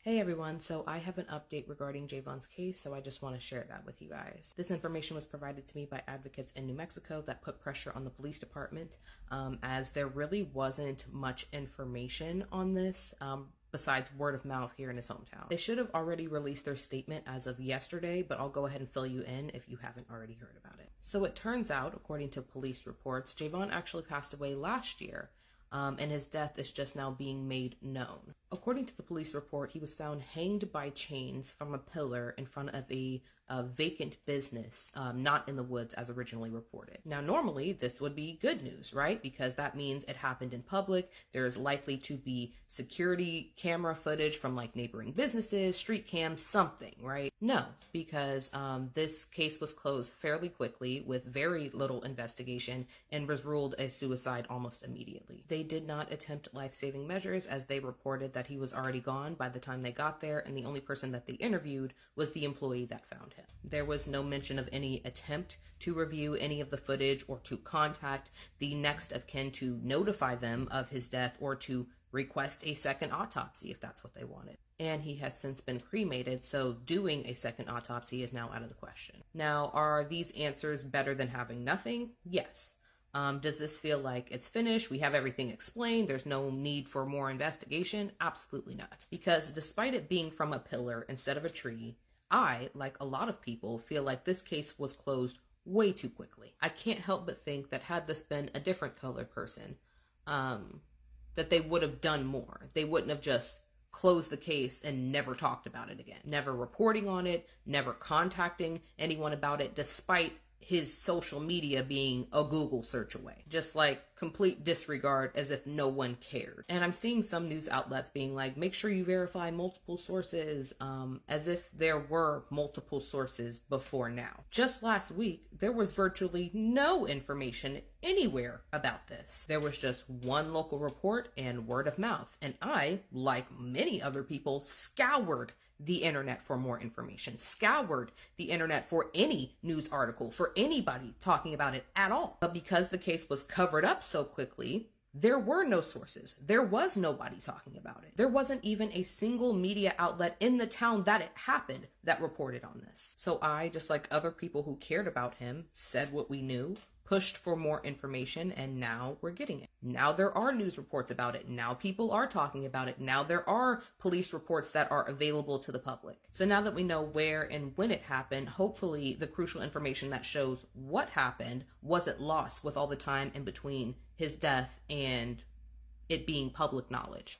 Hey everyone, so I have an update regarding Javon's case, so I just want to share that with you guys. This information was provided to me by advocates in New Mexico that put pressure on the police department, as there really wasn't much information on this besides word of mouth here in his hometown. They should have already released their statement as of yesterday, but I'll go ahead and fill you in if you haven't already heard about it. So it turns out, according to police reports, Javon actually passed away last year. And his death is just now being made known. According to the police report, he was found hanged by chains from a pillar in front of a vacant business, not in the woods as originally reported. Now, normally this would be good news, right? Because that means it happened in public. There is likely to be security camera footage from like neighboring businesses, street cams, something, right? No, because this case was closed fairly quickly with very little investigation and was ruled a suicide almost immediately. They did not attempt life-saving measures as they reported that he was already gone by the time they got there, and the only person that they interviewed was the employee that found him. There was no mention of any attempt to review any of the footage or to contact the next of kin to notify them of his death or to request a second autopsy if that's what they wanted. And he has since been cremated, so doing a second autopsy is now out of the question. Now, are these answers better than having nothing? Yes. Does this feel like it's finished? We have everything explained. There's no need for more investigation? Absolutely not. Because despite it being from a pillar instead of a tree, I, like a lot of people, feel like this case was closed way too quickly. I can't help but think that had this been a different colored person, that they would have done more. They wouldn't have just closed the case and never talked about it again. Never reporting on it, never contacting anyone about it, despite his social media being a Google search away. Just like complete disregard as if no one cared. And I'm seeing some news outlets being like, make sure you verify multiple sources, as if there were multiple sources before now. Just last week, there was virtually no information anywhere about this. There was just one local report and word of mouth. And I, like many other people, scoured the internet for more information, scoured the internet for any news article, for anybody talking about it at all. But because the case was covered up so quickly, there were no sources. There was nobody talking about it. There wasn't even a single media outlet in the town that it happened that reported on this. So I, just like other people who cared about him, said what we knew, pushed for more information, and now we're getting it. Now there are news reports about it. Now people are talking about it. Now there are police reports that are available to the public. So now that we know where and when it happened, hopefully the crucial information that shows what happened wasn't lost with all the time in between his death and it being public knowledge.